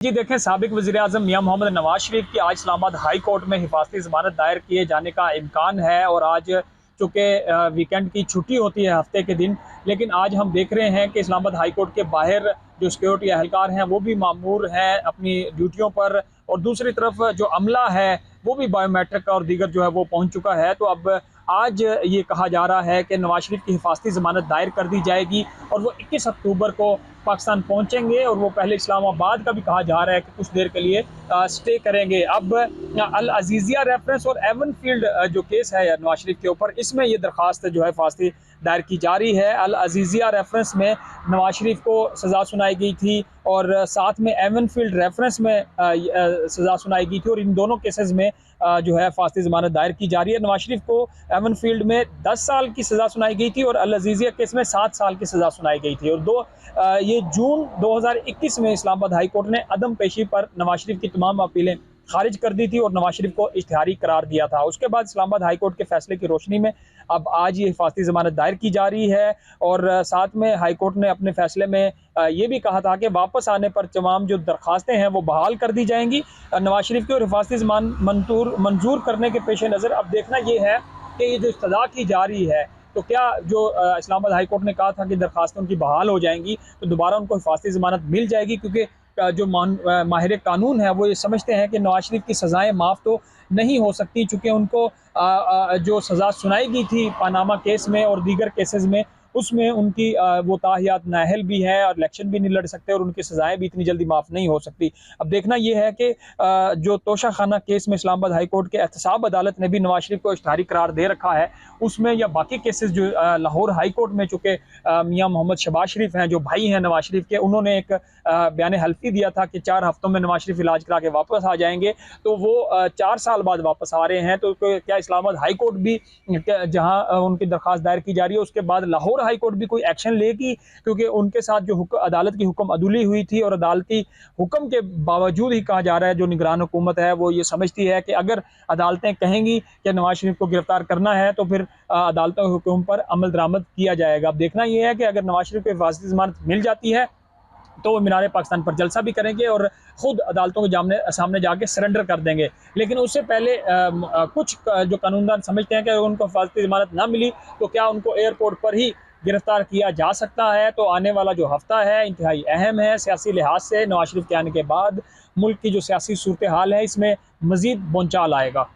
जी देखें, साबिक वज़ीर-ए-आज़म मियां मोहम्मद नवाज शरीफ की आज इस्लामाबाद हाई कोर्ट में हिफाजती ज़मानत दायर किए जाने का इम्कान है। और आज चूँकि वीकेंड की छुट्टी होती है हफ्ते के दिन, लेकिन आज हम देख रहे हैं कि इस्लामाबाद हाई कोर्ट के बाहर जो सिक्योरिटी एहलकार हैं वो भी मामूर हैं अपनी ड्यूटियों पर, और दूसरी तरफ जो अमला है वो भी बायोमेट्रिक और दीगर जो है वो पहुँच चुका है। तो अब आज ये कहा जा रहा है कि नवाज शरीफ की हिफाजती ज़मानत दायर कर दी जाएगी और वो 21 अक्टूबर को पाकिस्तान पहुंचेंगे, और वो पहले इस्लामाबाद का भी कहा जा रहा है कि कुछ देर के लिए स्टे करेंगे। अब अल अजीज़िया रेफरेंस और एवन फील्ड जो केस है नवाज शरीफ के ऊपर, इसमें ये दरख्वास्त जो है फांसी दायर की जा रही है। अल अजीज़िया रेफरेंस में नवाज शरीफ को सज़ा सुनाई गई थी और साथ में एवन फील्ड रेफरेंस में सज़ा सुनाई गई थी, और इन दोनों केसेस में जो है फांसी ज़मानत दायर की जा रही है। नवाज शरीफ को एवन फील्ड में 10 साल की सज़ा सुनाई गई थी और अल अजीज़िया केस में 7 साल की सज़ा सुनाई गई थी। और ये जून 2021 में इस्लामाबाद हाई कोर्ट ने अदम पेशी पर नवाज शरीफ की तमाम अपीलें खारिज कर दी थी और नवाज शरीफ को इश्तिहारी करार दिया था। उसके बाद इस्लामाबाद हाई कोर्ट के फैसले की रोशनी में अब आज ये हिफाजती ज़मानत दायर की जा रही है। और साथ में हाई कोर्ट ने अपने फैसले में ये भी कहा था कि वापस आने पर तमाम जो दरख्वास्तें हैं वो बहाल कर दी जाएंगी नवाज शरीफ की। और हिफाजती ज़मानत मंजूर करने के पेश नज़र अब देखना ये है कि ये जो सज़ा की जा रही है, तो क्या जो इस्लामाबाद हाई कोर्ट ने कहा था कि दरख्वास्तें उनकी बहाल हो जाएंगी, तो दोबारा उनको हिफाजती ज़मानत मिल जाएगी, क्योंकि जो माहिर कानून है वो ये समझते हैं कि नवाज शरीफ की सज़ाएँ माफ़ तो नहीं हो सकती, चूँकि उनको जो सज़ा सुनाई गई थी पानामा केस में और दीगर केसेस में, उसमें उनकी वो ताहियात नाअहल भी हैं और इलेक्शन भी नहीं लड़ सकते और उनकी सज़ाएँ भी इतनी जल्दी माफ़ नहीं हो सकती। अब देखना ये है कि जो तोशा खाना केस में इस्लामाबाद हाई कोर्ट के एहतसाब अदालत ने भी नवाज शरीफ को इश्तिहारी करार दे रखा है, उसमें या बाकी केसेस जो लाहौर हाई कोर्ट में, चूँकि मियां मोहम्मद शहबाज शरीफ हैं जो भाई हैं नवाज शरीफ के, उन्होंने एक बयान हल्फी दिया था कि 4 हफ्तों में नवाज शरीफ इलाज करा के वापस आ जाएंगे, तो वो 4 साल बाद वापस आ रहे हैं। तो क्या इस्लामाबाद हाई कोर्ट भी, जहां उनकी दरख्वास्त दायर की जा रही है, उसके बाद लाहौर हाई कोर्ट भी कोई एक्शन लेगी? क्योंकि उनके साथ जो अदालत की हुक्म अदुली हुई थी, और अदालती हुक्म के बावजूद ही कहा जा रहा है जो निगरान हुकूमत है वो ये समझती है कि अगर अदालतें कहेंगी कि नवाज शरीफ को गिरफ्तार करना है तो फिर अदालतों के हुक्म पर अमल दरामद किया जाएगा। अब देखना यह है कि अगर नवाज शरीफ को हिफाजती ज़मानत मिल जाती है तो वो मीनार पाकिस्तान पर जलसा भी करेंगे और ख़ुद अदालतों के सामने जाके सरेंडर कर देंगे। लेकिन उससे पहले कुछ जो कानूनदान समझते हैं कि अगर उनको हिफाजती ज़मानत ना मिली तो क्या उनको एयरपोर्ट पर ही गिरफ्तार किया जा सकता है। तो आने वाला जो हफ्ता है इंतहाई अहम है सियासी लिहाज से। नवाज शरीफ के आने के बाद मुल्क की जो सियासी सूरत हाल है इसमें मज़ीद बोंचाल आएगा।